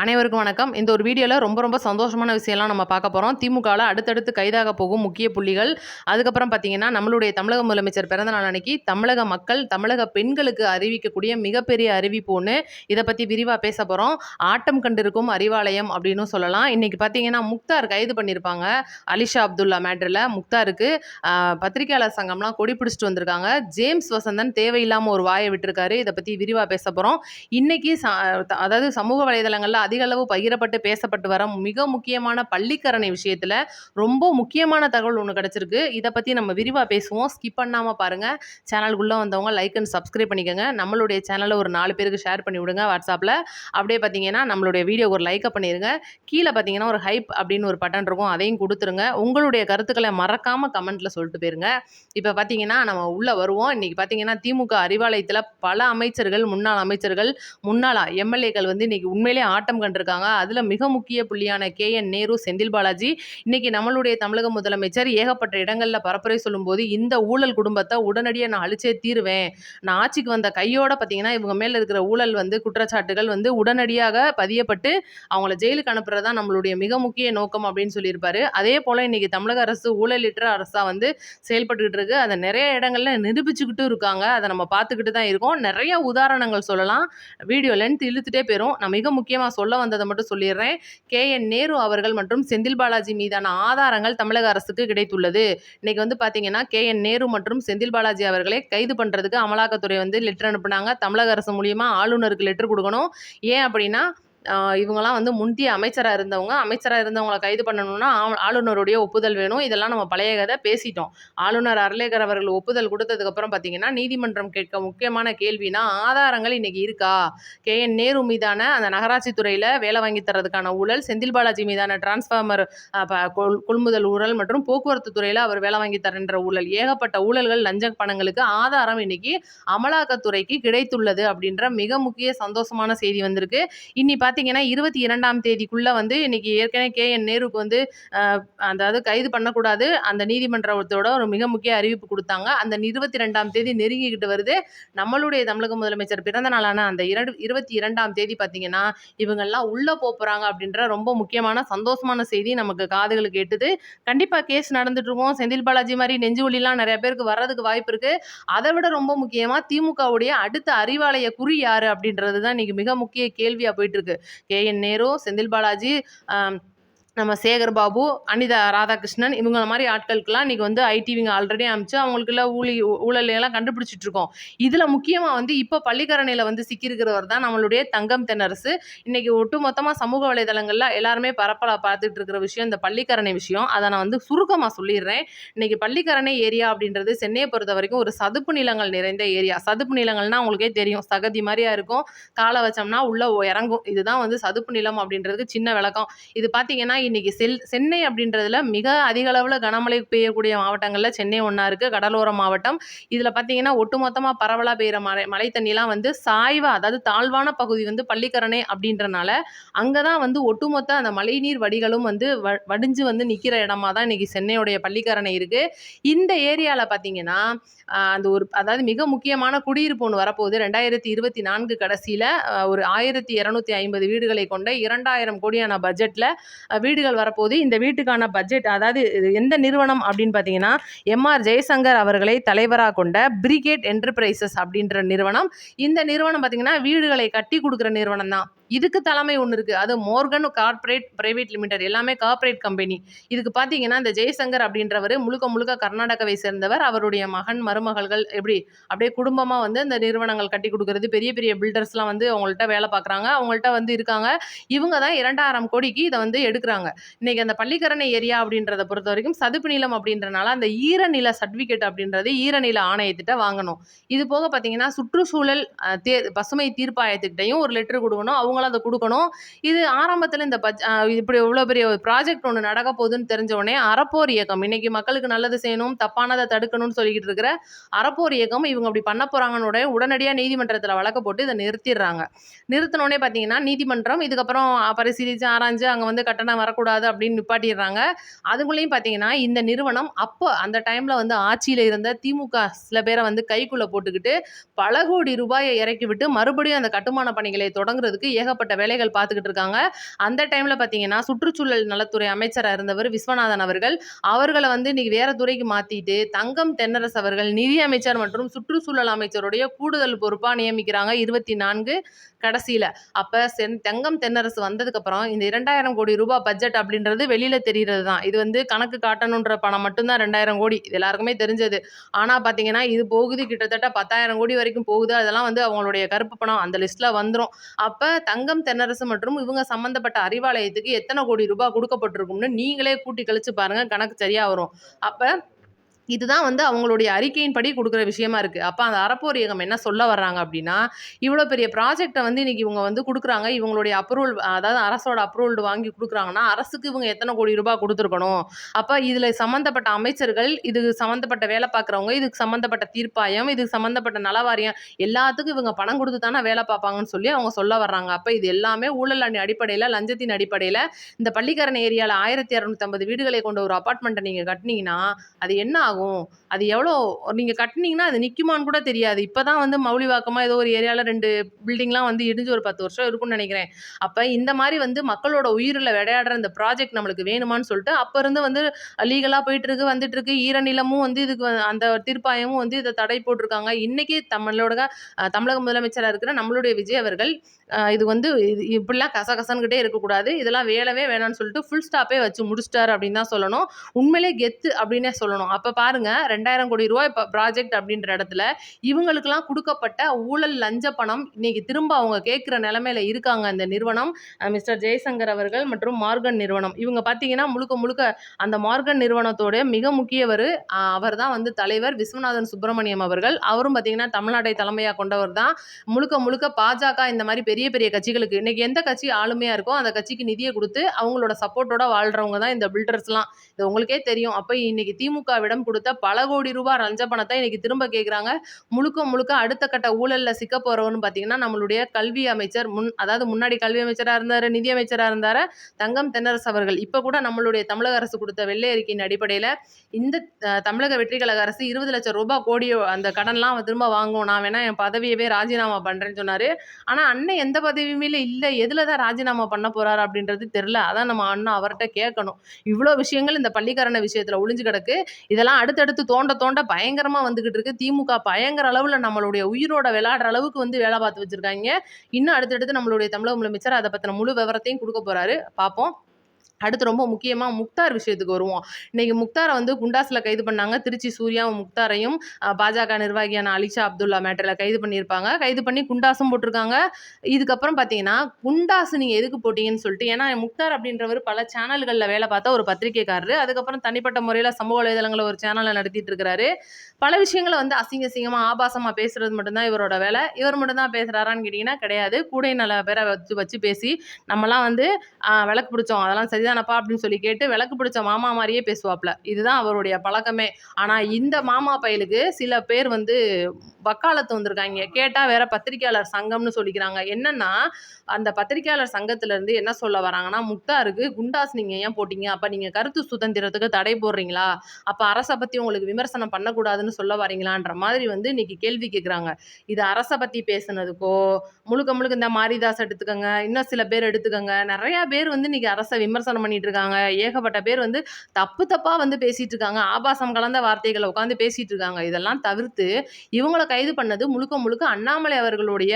அனைவருக்கும் வணக்கம். இந்த ஒரு வீடியோல ரொம்ப சந்தோஷமான விஷயம்லாம் நம்ம பார்க்க போறோம். திமுகல அடுத்தடுத்து கைதாக போகும் முக்கிய புள்ளிகள். அதுக்கப்புறம் பார்த்தீங்கன்னா, நம்மளுடைய தமிழக முதலமைச்சர் பிறந்த நாள் அன்னைக்கு தமிழக மக்கள், தமிழக பெண்களுக்கு அறிவிக்கக்கூடிய மிகப்பெரிய அறிவிப்பு ஒண்ணு. இத பத்தி விரிவா பேச போறோம். ஆட்டம் கண்டிருக்கும் அறிவாலயம் அப்படின்னும் சொல்லலாம். இன்னைக்கு பார்த்தீங்கன்னா, முக்தார் கைது பண்ணியிருப்பாங்க. அலிஷா அப்துல்லா மேட்டர்ல முக்தாருக்கு பத்திரிகையாளர் சங்கம்லாம் கொடி பிடிச்சிட்டு வந்திருக்காங்க. ஜேம்ஸ் வசந்தன் தேவையில்லாம ஒரு வாயை விட்டுருக்காரு. இத பத்தி விரிவா பேச போறோம். இன்னைக்கு அதாவது சமூக வலைதளங்கள்ல அதிக அளவு பகிரப்பட்டு பேசப்பட்டு வர மிக முக்கியமான பள்ளிக்கரணை விஷயத்துல ரொம்ப முக்கியமான தகவல் ஒன்று கிடைச்சிருக்கு. இதை பத்தி நம்ம விரிவா பேசுவோம். ஸ்கிப் பண்ணாம பாருங்க. சேனலுக்குள்ள வந்தவங்க லைக் அண்ட் சப்ஸ்கிரைப் பண்ணிக்கோங்க. நம்மளுடைய சேனலை ஒரு 4 பேருக்கு ஷேர் பண்ணி விடுங்க வாட்ஸ்அப்ல. அப்படியே பார்த்தீங்கன்னா நம்மளுடைய வீடியோ ஒரு லைக்கை பண்ணிருங்க. கீழே பார்த்தீங்கன்னா ஒரு ஹைப் அப்படின்னு ஒரு பட்டன் இருக்கும், அதையும் கொடுத்துருங்க. உங்களுடைய கருத்துக்களை மறக்காம கமெண்ட்ல சொல்லிட்டு போயிருங்க. இப்போ பார்த்தீங்கன்னா நம்ம உள்ள வருவோம். இன்னைக்கு பார்த்தீங்கன்னா திமுக அறிவாலயத்தில் பல அமைச்சர்கள், முன்னாள் அமைச்சர்கள், முன்னாள் எம்எல்ஏக்கள் வந்து இன்னைக்கு உண்மையிலே ஆட்டம் கண்டிருக்காங்க. அதுல மிக முக்கிய புள்ளியான KN நேரு, செந்தில் பாலாஜி, இன்னைக்கு நம்மளுடைய தமிழக முதலமைச்சர் ஏகப்பட்ட இடங்கள்ல பரப்புரை சொல்லும்போது இந்த ஊழல் குடும்பத்தை உடனடியாக நான் அழிச்சே தீருவேன், நான் ஆட்சிக்கு வந்த கையோட பார்த்தீங்கன்னா இவங்க மேல இருக்கிற ஊழல் வந்து குற்றச்சாட்டுகள் வந்து உடனடியாக பதியப்பட்டு அவங்கள ஜெயிலுக்கு அனுப்புறதா நம்மளுடைய மிக முக்கிய நோக்கம் அப்படின்னு சொல்லியிருப்பாரு. அதே போல இன்னைக்கு தமிழக அரசு ஊழலிற்ற அரசா வந்து செயல்பட்டுக்கிட்டு இருக்கு. அதை நிறைய இடங்கள்ல நிரூபிச்சுக்கிட்டும் இருக்காங்க. அதை நம்ம பார்த்துக்கிட்டு தான் இருக்கோம். நிறைய உதாரணங்கள் சொல்லலாம். வீடியோ லென்த் இழுத்துட்டே போயிரும். நான் மிக முக்கியமாக சொல்ல வந்ததை மட்டும் சொல்லிடுறேன். KN நேரு அவர்கள் மற்றும் செந்தில் பாலாஜி மீதான ஆதாரங்கள் தமிழக அரசுக்கு கிடைத்துள்ளது. இன்னைக்கு வந்து பார்த்தீங்கன்னா KN நேரு மற்றும் செந்தில் பாலாஜி அவர்களை கைது பண்ணுறதுக்கு அமலாக்கத்துறை வந்து லெட்டர் அனுப்புனாங்க. தமிழக அரசு மூலியமா ஆளுநருக்கு லெட்டர் கொடுக்கணும். ஏன் அப்படின்னா இவங்கெல்லாம் வந்து முந்தைய அமைச்சராக இருந்தவங்களை கைது பண்ணணும்னா ஆளுநருடைய ஒப்புதல் வேணும். இதெல்லாம் நம்ம பழைய கதை பேசிட்டோம். ஆளுநர் அர்லேகர் அவர்கள் ஒப்புதல் கொடுத்ததுக்கப்புறம் பார்த்தீங்கன்னா நீதிமன்றம் கேட்க முக்கியமான கேள்வினா ஆதாரங்கள் இன்னைக்கு இருக்கா, KN நேரு மீதான அந்த நகராட்சி துறையில் வேலை வாங்கி தரதுக்கான ஊழல், செந்தில் பாலாஜி மீதான டிரான்ஸ்ஃபார்மர் கொள்முதல் ஊழல் மற்றும் போக்குவரத்து துறையில் அவர் வேலை வாங்கி தரன்ற ஊழல், ஏகப்பட்ட ஊழல்கள், லஞ்ச பணங்களுக்கு ஆதாரம் இன்னைக்கு அமலாக்கத்துறைக்கு கிடைத்துள்ளது அப்படின்ற மிக முக்கிய சந்தோஷமான செய்தி வந்திருக்கு. இன்னி பார்த்தீங்கன்னா 22ஆம் தேதிக்குள்ள வந்து இன்னைக்கு ஏற்கனவே KN நேருக்கு வந்து அதாவது கைது பண்ணக்கூடாது, அந்த நீதிமன்றத்தோட ஒரு மிக முக்கிய அறிவிப்பு கொடுத்தாங்க. அந்த 22ஆம் தேதி நெருங்கிக்கிட்டு வருது. நம்மளுடைய தமிழக முதலமைச்சர் பிறந்த நாளான அந்த 22ஆம் தேதி பார்த்தீங்கன்னா இவங்கெல்லாம் உள்ள போறாங்க அப்படின்ற ரொம்ப முக்கியமான சந்தோஷமான செய்தி நமக்கு காதுகளுக்கு எட்டுது. கண்டிப்பா கேஸ் நடந்துட்டு இருக்கும். செந்தில் பாலாஜி மாதிரி நெஞ்சு வலிலாம் நிறைய பேருக்கு வர்றதுக்கு வாய்ப்பு இருக்கு. அதை விட ரொம்ப முக்கியமா திமுகவுடைய அடுத்த அறிவாலய குறி யாரு அப்படின்றது தான் இன்னைக்கு மிக முக்கிய கேள்வியா போயிட்டு இருக்கு. KN நேரு, செந்தில் பாலாஜி, நம்ம சேகர் பாபு, அனிதா ராதாகிருஷ்ணன், இவங்கள மாதிரி ஆட்களுக்கெல்லாம் இன்னைக்கு வந்து ஐடிவிங்க ஆல்ரெடி அனுப்பிச்சு அவங்களுக்குள்ள ஊழல் எல்லாம் கண்டுபிடிச்சிட்டு இருக்கோம். இதுல முக்கியமா வந்து இப்போ பள்ளிக்கரணையில வந்து சிக்கியிருக்கிறவர் தான் நம்மளுடைய தங்கம் தென்னரசு. இன்னைக்கு ஒட்டுமொத்தமா சமூக வலைதளங்கள்ல எல்லாருமே பரப்பலா பார்த்துட்டு இருக்கிற விஷயம் இந்த பள்ளிக்கரணை விஷயம். அதை நான் வந்து சுருக்கமா சொல்லிடுறேன். இன்னைக்கு பள்ளிக்கரணை ஏரியா அப்படின்றது சென்னையை பொறுத்த வரைக்கும் ஒரு சதுப்பு நிலங்கள் நிறைந்த ஏரியா. சதுப்பு நிலங்கள்னா உங்களுக்கே தெரியும், சகதி மாதிரியா இருக்கும், காலை வச்சோம்னா உள்ள இறங்கும். இதுதான் வந்து சதுப்பு நிலம் அப்படின்றதுக்கு சின்ன விளக்கம். இது பார்த்தீங்கன்னா இன்னைக்கு சென்னை அப்படின்றதுல மிக அதிக அளவில் கனமழை பெய்யக்கூடிய மாவட்டங்கள்ல சென்னை ஒன்றா இருக்கு. கடலோர மாவட்டம். இதுல பார்த்தீங்கன்னா ஒட்டுமொத்தமாக பரவலாக பெய்கிற மழை தண்ணிலாம் வந்து சாய்வா, அதாவது தாழ்வான பகுதி வந்து பள்ளிக்கரணை அப்படின்றனால அங்கதான் வந்து ஒட்டுமொத்த அந்த மழைநீர் வடிகளும் வந்து வடிஞ்சு வந்து நிற்கிற இடமா தான் இன்னைக்கு சென்னையுடைய பள்ளிக்கரணை இருக்கு. இந்த ஏரியால பார்த்தீங்கன்னா அந்த ஒரு அதாவது மிக முக்கியமான குடியிருப்பு ஒன்று வரப்போகுது. 2024 கடைசியில் ஒரு 1250 வீடுகளை கொண்ட 2000 கோடியான பட்ஜெட்டில் வீடுகள் வரப்போகுது. இந்த வீட்டுக்கான பட்ஜெட் அதாவது எந்த நிறுவனம் அப்படின்னு பார்த்தீங்கன்னா MR ஜெயசங்கர் அவர்களை தலைவராக கொண்ட பிரிகேட் என்டர்பிரைசஸ் அப்படின்ற நிறுவனம். இந்த நிறுவனம் பார்த்தீங்கன்னா வீடுகளை கட்டி கொடுக்குற நிறுவனம் தான். இதுக்கு தலைமை ஒன்று இருக்குது, அது மோர்கன் கார்ப்பரேட் பிரைவேட் லிமிடெட், எல்லாமே கார்ப்பரேட் கம்பெனி. இதுக்கு பார்த்தீங்கன்னா இந்த ஜெயசங்கர் அப்படின்றவர் முழுக்க கர்நாடகாவை சேர்ந்தவர். அவருடைய மகன், மருமகள்கள் எப்படி அப்படியே குடும்பமாக வந்து இந்த நிறுவனங்கள் கட்டி கொடுக்கறது, பெரிய பெரிய பில்டர்ஸ்லாம் வந்து அவங்கள்ட்ட வேலை பார்க்குறாங்க, அவங்கள்ட்ட வந்து இருக்காங்க. இவங்க தான் 2000 கோடிக்கு இதை வந்து எடுக்கிறாங்க. இன்னைக்கு அந்த பள்ளிக்கரணை ஏரியா அப்படின்றத பொறுத்த வரைக்கும் சதுப்பு நிலம் அப்படின்றனால அந்த ஈரநில சர்டிஃபிகேட் அப்படின்றது ஈரநில ஆணையத்திட்ட வாங்கணும். இது போக பார்த்தீங்கன்னா சுற்றுச்சூழல் பசுமை தீர்ப்பாயத்துக்கிட்டையும் ஒரு லெட்டர் கொடுக்கணும். அவங்களும் அதை கொடுக்கணும். இது ஆரம்பத்தில் இந்த இப்படி இவ்வளோ பெரிய ப்ராஜெக்ட் ஒன்று நடக்க போகுதுன்னு தெரிஞ்ச உடனே அறப்போர் இயக்கம், இன்னைக்கு மக்களுக்கு நல்லது செய்யணும், தப்பானதை தடுக்கணும்னு சொல்லிக்கிட்டு இருக்கிற அறப்போர் இயக்கம் இவங்க அப்படி பண்ண போறாங்கன்னு உடனடியாக நீதிமன்றத்தில் வழக்கு போட்டு இதை நிறுத்திடுறாங்க. நிறுத்தினோடனே பார்த்தீங்கன்னா நீதிமன்றம் இதுக்கப்புறம் பரிசீலித்து ஆராய்ஞ்சு அங்கே வந்து கட்டணம் வரக்கூடாது அப்படின்னு நிப்பாட்டிடுறாங்க. அதுக்குள்ளேயும் பார்த்தீங்கன்னா இந்த நிறுவனம் அப்போ அந்த டைமில் வந்து ஆட்சியில் இருந்த திமுக சில பேரை வந்து கைக்குள்ளே போட்டுக்கிட்டு பல கோடி ரூபாயை இறக்கி விட்டு மறுபடியும் அந்த கட்டுமான பணிகளை தொடங்குறதுக்கு ஏகப்பட்ட வேலைகள் பார்த்துக்கிட்டு இருக்காங்க. அந்த டைம்ல பார்த்தீங்கன்னா, சுற்றுச்சூழல் நலத்துறை அமைச்சரா இருந்தவர் விஸ்வநாதன் அவர்கள், அவர்கள வந்து இன்னைக்கு வேற துறைக்கு மாத்திட்டு, தங்கம் தென்னரசு அவர்கள் நிதி அமைச்சர் மற்றும் சுற்றுச்சூழல் அமைச்சருடைய கூடுதல் பொறுப்பா நியமிக்கிறாங்க 24 கடைசியில. அப்ப தங்கம் தென்னரசு வந்ததுக்கப்புறம் இந்த 2000 கோடி ரூபாய் பட்ஜெட் அப்படின்றது வெளியில தெரியிறது தான். இது வந்து கணக்கு காட்டணுன்ற பணம் மட்டும் தான் 2000 கோடி. இது எல்லாருக்குமே தெரிஞ்சது. ஆனா பார்த்தீங்கன்னா, இது போகுது கிட்டத்தட்ட 10,000 கோடி வரைக்கும் போகுது. அதெல்லாம் வந்து அவங்களுடைய கருப்பு பணம் அந்த லிஸ்ட்ல வந்துரும். அப்ப தங்கம் தென்னரசு மற்றும் இவங்க சம்பந்தப்பட்ட அறிவாலயத்துக்கு எத்தனை கோடி ரூபாய் குடுக்கப்பட்டிருக்கும்னு நீங்களே கூட்டி கழிச்சு பாருங்க. கணக்கு சரியா வரும். அப்ப இதுதான் வந்து அவங்களுடைய அறிக்கையின்படி குடுக்குற விஷயமா இருக்கு. அப்ப அந்த அறப்போர் இயக்கம் என்ன சொல்ல வர்றாங்க அப்டின்னா, இவ்ளோ பெரிய ப்ராஜெக்ட்ட வந்து இன்னைக்கு இவங்க வந்து குடுக்குறாங்க. இவங்களுடைய அப்ரூவல் அதாவது அரசோட அப்ரூவல் வாங்கி குடுக்குறாங்கன்னா, அரசுக்கு இவங்க எத்தன கோடி ரூபாய் குடுத்துருக்கணும். அப்ப இதுல சம்மந்தப்பட்ட அமைச்சர்கள், இது சம்மந்தப்பட்ட வேல பார்க்குறவங்க, இதுக்கு சம்மந்தப்பட்ட தீர்ப்பாயம், இதுக்கு சம்மந்தப்பட்ட நலவாரியம் எல்லாத்துக்கும் இவங்க பணம் குடுத்து தானே வேல பார்ப்பாங்கன்னு சொல்லி அவங்க சொல்ல வர்றாங்க. அப்ப இது எல்லாமே ஊழல் அடிப்படையில, லஞ்சத்தின் அடிப்படையில இந்த பள்ளிக்கரணை ஏரியால 1250 வீடுகளை கொண்ட ஒரு அபார்ட்மெண்ட்ட நீங்க கட்டுனீங்கன்னா, அது என்ன ஆகும்? அது எவ்வளோ நீங்க கட்டுனீங்கன்னா, அது நிக்குமான்னு கூட தெரியாது. இப்ப தான் வந்து மௌலிவாக்கமா ஏதோ ஒரு ஏரியால 2 பில்டிங்லாம் வந்து இடிஞ்சு ஒரு 10 வருஷம் இருக்கும்னு நெனைக்கிறேன். அப்ப இந்த மாரி வந்து மக்களோட உயிர்ல விளையாடுற இந்த ப்ராஜெக்ட் நம்மளுக்கு வேணுமான்னு சொல்லிட்டு, அப்ப இருந்து வந்து லீகலா போயிட்டுருக்கு, வந்துட்டுருக்கு. ஈரநிலமும் வந்து இதுக்கு அந்த தீர்ப்பாயமும் வந்து இத தடை போட்டிருக்காங்க. இன்னைக்கு தமிழக முதலமைச்சரா இருக்கிற நம்மளுடைய விஜய் அவர்கள், இது வந்து இது இப்படிலாம் கசகசன்னுகிட்டே இருக்கக்கூடாது. இதெல்லாம் வேணவே வேணான்னு சொல்லிட்டு ஃபுல் ஸ்டாப்பே வச்சு முடிச்சுட்டாரு அப்படின்னு தான் சொல்லணும். உண்மையிலே கெத்து அப்படின்னே சொல்லணும். அப்ப பாருங்க 2000 கோடி ரூபாய் ப்ராஜெக்ட் அப்படின்ற இடத்துல இவங்களுக்கெல்லாம் குடுக்கப்பட்ட ஊழல் லஞ்ச பணம் இன்னைக்கு திரும்ப அவங்க கேட்கிற நிலைமையில இருக்காங்க அந்த நிறுவனம். மிஸ்டர் ஜெய்சங்கர் அவர்கள் மற்றும் மார்கன் நிறுவனம். இவங்க பார்த்தீங்கன்னா முழுக்க முழுக்க அந்த மார்கன் நிறுவனத்தோட மிக முக்கியவரு அவர் தான் வந்து தலைவர் விஸ்வநாதன் சுப்பிரமணியம் அவர்கள். அவரும் பார்த்தீங்கன்னா தமிழ்நாட்டை தலைமையா கொண்டவர் தான். முழுக்க முழுக்க பாஜக இந்த மாதிரி பெரிய பெரிய கட்சிகளுக்கு இன்னைக்கு எந்த கட்சி ஆளுமையா இருக்கோ அந்த கட்சிக்கு நிதியை கொடுத்து அவங்களோட சப்போர்ட்டோட வாழ்றவங்க தான் இந்த பில்டர்ஸ்லாம். இது உங்களுக்கே தெரியும். அப்ப இன்னைக்கு திமுகவிடம் கொடுத்த பல கோடி ரூபாய் லஞ்ச பணத்தை இன்னைக்கு திரும்ப கேட்குறாங்க. முழுக்க முழுக்க அடுத்த கட்ட ஊழல்ல சிக்க போறவர்னு பார்த்தீங்கன்னா, நம்மளுடைய கல்வி அமைச்சர் அதாவது முன்னாடி கல்வி அமைச்சரா இருந்தாரு, நிதி அமைச்சரா இருந்தாரு தங்கம் தென்னரசு அவர்கள். இப்ப கூட நம்மளுடைய தமிழக அரசு கொடுத்த வெள்ளை அறிக்கையின் அடிப்படையில இந்த தமிழக வெற்றி கழக அரசு 20 லட்சம் ரூபாய் கோடியோ அந்த கடன்லாம் திரும்ப வாங்கும். நான் வேணா என் பதவியவே ராஜினாமா பண்றேன்னு சொன்னாரு. ஆனா அண்ணன் எந்த பதவியுமே இல்ல. எதுல தான் ராஜினாமா பண்ண போறாரு அப்படின்றது தெரியல. அதான் நம்ம அண்ணன் அவர்ட்ட கேட்கணும். இவ்ளோ விஷயங்கள் இந்த பள்ளிக்கரணை விஷயத்துல ஒளிஞ்சு கிடக்கு. இதெல்லாம் அடுத்தடுத்து தோண்ட தோண்ட பயங்கரமா வந்துகிட்டு இருக்கு. திமுக பயங்கர அளவுல நம்மளுடைய உயிரோட விளையாடுற அளவுக்கு வந்து வேலை பார்த்து வச்சிருக்காங்க. இன்னும் அடுத்தடுத்து நம்மளுடைய தமிழக முதலமைச்சர் அத பத்தின முழு விவரத்தையும் குடுக்க போறாரு. பார்ப்போம். அடுத்து ரொம்ப முக்கியமா முக்தார் விஷயத்துக்கு வருவோம். இன்னைக்கு முக்தார வந்து குண்டாஸ்ல கைது பண்ணாங்க. திருச்சி சூர்யாவும் முக்தாரையும் பாஜக நிர்வாகியான அலிஷா அப்துல்லா மேட்டர்ல கைது பண்ணியிருப்பாங்க. கைது பண்ணி குண்டாஸும் போட்டிருக்காங்க. இதுக்கப்புறம் பார்த்தீங்கன்னா, குண்டாஸ் நீங்க எதுக்கு போட்டீங்கன்னு சொல்லிட்டு ஏன்னா முக்தார் அப்படின்றவர் பல சேனல்கள்ல வேலை பார்த்த ஒரு பத்திரிகைக்காரரு. அதுக்கப்புறம் தனிப்பட்ட முறையில சமூக வலைதளங்கள்ல ஒரு சேனல நடத்திட்டு இருக்கிறாரு. பல விஷயங்கள வந்து அசிங்க அசிங்கமா, ஆபாசமா பேசுறது மட்டும் தான் இவரோட வேலை. இவர் மட்டும் தான் பேசுறாரான்னு கேட்டீங்கன்னா கிடையாது. கூட நல்ல பேரை வச்சு வச்சு பேசி நம்மலாம் வந்து விளக்கு பிடிச்சோம். அதெல்லாம் சரிதானப்பா அப்படின்னு சொல்லி கேட்டு விளக்கு பிடிச்ச மாமா மாதிரியே பேசுவாப்ல. இதுதான் அவருடைய பழக்கமே. ஆனா இந்த மாமா பயலுக்கு சில பேர் வந்து வக்காலத்து வந்திருக்காங்க. கேட்டா வேற பத்திரிகையாளர் சங்கம்னு சொல்லிக்கிறாங்க. என்னன்னா அந்த பத்திரிகையாளர் சங்கத்துல இருந்து என்ன சொல்ல வராங்கன்னா, முக்தாருக்கு குண்டாஸ் நீங்க ஏன் போட்டீங்க? அப்ப நீங்க கருத்து சுதந்திரத்துக்கு தடை போடுறீங்களா? அப்ப அரச பத்தி உங்களுக்கு விமர்சனம் பண்ணக்கூடாதுன்னு சொல்ல வரீங்களான்ற மாதிரி வந்து இன்னைக்கு கேள்வி கேட்குறாங்க. இது அரச பத்தி பேசுனதுக்கோ, முழுக்க முழுக்க இந்த மாரிதாஸ் எடுத்துக்கங்க, இன்னும் சில பேர் எடுத்துக்கங்க. நெறைய பேர் வந்து இன்னைக்கு அரச விமர்சனம் பண்ணிட்டு இருக்காங்க. ஏகப்பட்ட பேர் வந்து தப்பு தப்பா வந்து பேசிட்டு இருக்காங்க. ஆபாசம் கலந்த வார்த்தைகள உட்கார்ந்து பேசிட்டு இருக்காங்க. இதெல்லாம் தவிர்த்து இவங்கள கைது பண்ணது முழுக்க முழுக்க அண்ணாமலை அவர்களுடைய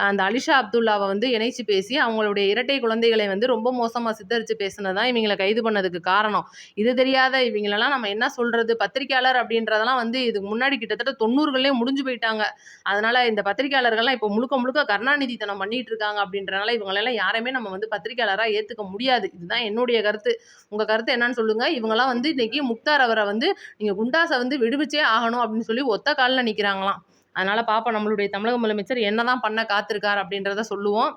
அந்த அலிஷா அப்துல்லாவ வந்து இணைச்சு பேசி அவங்களுடைய இரட்டை குழந்தைகளை வந்து ரொம்ப மோசமா சித்தரிச்சு பேசுனது தான் இவங்கள கைது பண்ணதுக்கு காரணம். இது தெரியாத இவங்களெல்லாம் நம்ம என்ன சொல்றது? பத்திரிக்கையாளர் அப்படின்றதெல்லாம் வந்து இதுக்கு முன்னாடி கிட்டத்தட்ட 90கள்லயே முடிஞ்சு போயிட்டாங்க. அதனால இந்த பத்திரிக்கையாளர்கள்லாம் இப்போ முழுக்க முழுக்க கருணாநிதித்தனம் பண்ணிட்டு இருக்காங்க அப்படின்றனால இவங்களெல்லாம் யாரையுமே நம்ம வந்து பத்திரிக்கையாளரா ஏத்துக்க முடியாது. இதுதான் என்னுடைய கருத்து. உங்க கருத்து என்னன்னு சொல்லுங்க. இவங்கலாம் வந்து இன்னைக்கு முக்தார் அவர வந்து நீங்க குண்டாஸ வந்து விடுவிச்சே ஆகணும் அப்படின்னு சொல்லி ஒத்த கால்ல நிக்கிறாங்களாம். அதனால பாப்போம் நம்மளுடைய தமிழக முதலமைச்சர் என்னதான் பண்ண காத்திருக்கார் அப்படின்றத சொல்லுவோம்.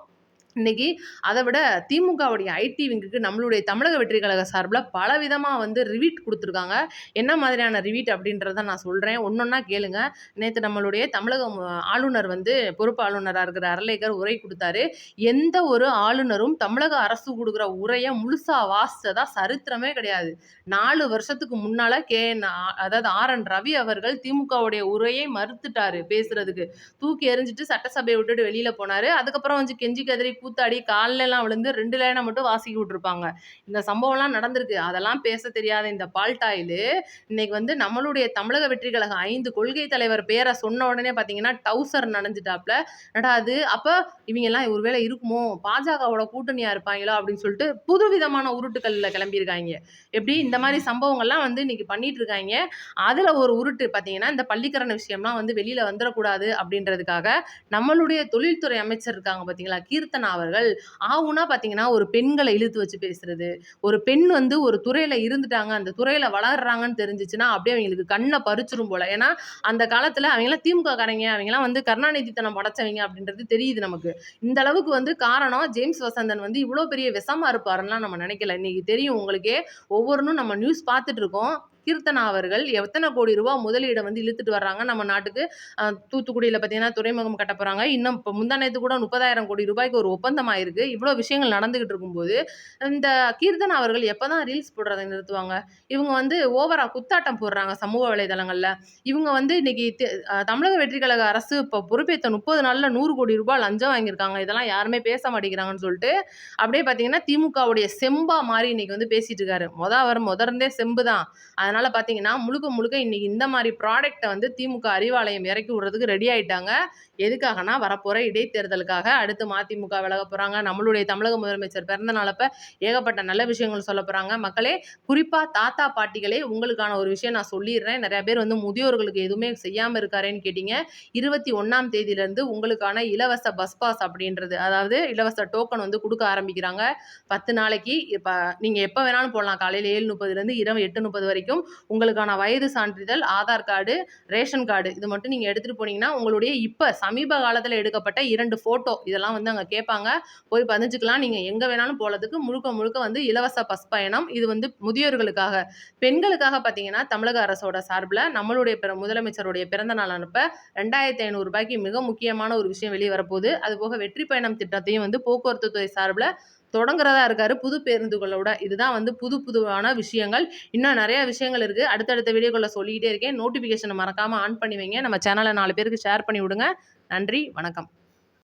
இன்னைக்கு அத விட திமுகவுடைய ஐடி விங்குக்கு நம்மளுடைய தமிழக வெற்றி கழக சார்புல பலவிதமா வந்து ரிவீட் குடுத்துருக்காங்க. என்ன மாதிரியான ரிவீட் அப்படின்றத நான் சொல்றேன். ஒண்ணொண்ணா கேளுங்க. நேத்து நம்மளுடைய தமிழக ஆளுநர் வந்து பொறுப்பு ஆளுநரா இருக்கிற அர்லேக்கர் உரை குடுத்தாரு. எந்த ஒரு ஆளுநரும் தமிழக அரசு குடுக்குற உரைய முழுசா வாசிச்சதா சரித்திரமே கிடையாது. 4 வருஷத்துக்கு முன்னால அதாவது ஆர்.என். ரவி அவர்கள் திமுகவுடைய உரையை மறுத்துட்டாரு பேசுறதுக்கு. தூக்கி எறிஞ்சிட்டு சட்டசபைய விட்டுட்டு வெளியில போனாரு. அதுக்கப்புறம் வந்து கெஞ்சி கதறி கூத்தாடி கால்லலாம் விழுந்து 2 லைன மட்டும் வாசிக்க விட்டுருப்பாங்க. இந்த சம்பவம்லாம் நடந்திருக்கு. அதெல்லாம் பேச தெரியாத இந்த பால்டாயிலு, இன்னைக்கு வந்து நம்மளுடைய தமிழக வெற்றி கழகம் 5 கொள்கை தலைவர் பேர சொன்ன உடனே பார்த்தீங்கன்னா, டவுசர் நனஞ்சுட்டாப்ல. என்னடா இது! அப்ப இவைங்கலாம் ஒரு வேளை இருக்குமோ? பாஜகவோட கூட்டணியா இருப்பாங்களோ? அப்படின்னு சொல்லிட்டு புதுவிதமான உருட்டுக்கள்ல கிளம்பியிருக்காய்ங்க. எப்படி இந்த மாரி சம்பவங்கள்லாம் வந்து இன்னைக்கு பண்ணிட்டு இருக்காய்ங்க. அதுல ஒரு உருட்டு பார்த்தீங்கன்னா, இந்த பள்ளிக்கரண விஷயம்லாம் வந்து வெளியில வந்துரக்கூடாது அப்படின்றதுக்காக, நம்மளுடைய தொழில்துறை அமைச்சர் இருக்காங்க பார்த்தீங்களா? கீர்த்தனா அவர்கள் ஆவுன்னா பார்த்தீங்கன்னா, ஒரு பெண்கள இழுத்து வச்சு பேசுறது. ஒரு பெண் வந்து ஒரு துறையில இருந்துட்டாங்க, அந்த துறையில வளர்றாங்கன்னு தெரிஞ்சுச்சுன்னா, அப்படியே அவங்களுக்கு கண்ண பறிச்சுரும் போல. ஏன்னா, அந்த காலத்துல அவங்கலாம் திமுக காரங்க, அவங்கலாம் வந்து கருணாநிதித்தனம் படைச்சவங்க அப்படின்றது தெரியுது நமக்கு. இந்த அளவுக்கு வந்து காரணம் ஜேம்ஸ் வசந்தன் வந்து இவ்ளோ பெரிய விஷமா இருப்பாருன்னுலாம் நம்ம நினைக்கல. இன்னைக்கு தெரியும் உங்களுக்கே. ஒவ்வொன்னும் நம்ம நியூஸ் பார்த்துட்டு இருக்கோம். கீர்த்தனா அவர்கள் எத்தன கோடி ரூபா முதலீட வந்து இழுத்துட்டு வர்றாங்க நம்ம நாட்டுக்கு. தூத்துக்குடியில பார்த்தீங்கன்னா, துறைமுகம் கட்டப் போறாங்க. இன்னும் இப்ப முந்தா நேத்து கூட 30,000 கோடி ரூபாய்க்கு ஒரு ஒப்பந்தம் ஆயிருக்கு. இவ்ளோ விஷயங்கள் நடந்துகிட்டு இருக்கும்போது, இந்த கீர்த்தனா அவர்கள் எப்பதான் ரீல்ஸ் போடுறத நிறுத்துவாங்க? இவங்க வந்து ஓவரா குத்தாட்டம் போடுறாங்க சமூக வலைதளங்கள்ல. இவங்க வந்து இன்னைக்கு தமிழக வெற்றி கழக அரசு இப்ப பொறுப்பேத்த 30 நாள்ல 100 கோடி ரூபாய் லஞ்சம் வாங்கியிருக்காங்க. இதெல்லாம் யாருமே பேச மாட்டேங்கிறாங்கன்னு சொல்லிட்டு, அப்படியே பார்த்தீங்கன்னா, திமுகவுடைய செம்பா மாறி இன்னைக்கு வந்து பேசிட்டு இருக்காரு. அவர் இருந்தே செம்பு தான். அதனால பார்த்தீங்கன்னா, முழுக்க முழுக்க இன்னைக்கு இந்த மாரி ப்ராடக்ட்ட வந்து திமுக அறிவாலயம் இறக்கி விடுறதுக்கு ரெடி ஆயிட்டாங்க. எதுக்காகன்னா, வரப்போற இடைத்தேர்தலுக்காக. அடுத்து மதிமுக விலகப் போறாங்க. நம்மளுடைய தமிழக முதலமைச்சர் பிறந்த நாளப்ப ஏகப்பட்ட நல்ல விஷயங்கள் சொல்லப் போறாங்க. மக்களே, குறிப்பா தாத்தா, பாட்டிகளே உங்களுக்கான ஒரு விஷயம் நான் சொல்லிர்றேன். நெறைய பேர் வந்து முதியோர்களுக்கு எதுவுமே செய்யாம இருக்காரேன்னு கேட்டீங்க. 21ஆம் தேதியிலிருந்து உங்களுக்கான இலவச பஸ் பாஸ் அப்படின்றது, அதாவது இலவச டோக்கன் வந்து குடுக்க ஆரம்பிக்கிறாங்க. 10 நாளைக்கு இப்ப நீங்க எப்ப வேணாலும் போடலாம். காலையில 7:30லேருந்து இரவு 8:30 வரைக்கும். உங்களுக்கான வயது சான்றிதழ், ஆதார் கார்டு, ரேஷன் கார்டு இது மட்டும் நீங்க எடுத்துட்டு போனீங்கன்னா, உங்களுடைய இப்ப சமீப காலத்துல எடுக்கப்பட்ட 2 ஃபோட்டோ இதெல்லாம் வந்து அங்க கேட்பாங்க. போய் பதிஞ்சுக்கலாம். நீங்க எங்க வேணாலும் போறதுக்கு முழுக்க முழுக்க வந்து இலவச பஸ் பயணம். இது வந்து முதியோர்களுக்காக. பெண்களுக்காக பார்த்தீங்கன்னா, தமிழக அரசோட சார்புல நம்மளுடைய முதலமைச்சருடைய பிறந்த நாள் அனுப்ப ரூ. 2,500 மிக முக்கியமான ஒரு விஷயம் வெளிய வரப்போகுது. அதுபோக வெற்றி பயணம் திட்டத்தையும் வந்து போக்குவரத்து துறை சார்புல தொடங்குறதா இருக்காரு. புது பேருந்துகளோட. இதுதான் வந்து புதுவான விஷயங்கள். இன்னும் நெறைய விஷயங்கள் இருக்கு. அடுத்தடுத்த வீடியோக்கள்ல சொல்லிக்கிட்டே இருக்கேன். நோட்டிஃபிகேஷன மறக்காம ஆன் பண்ணி வைங்க. நம்ம சேனல 4 பேருக்கு ஷேர் பண்ணி விடுங்க. நன்றி, வணக்கம்.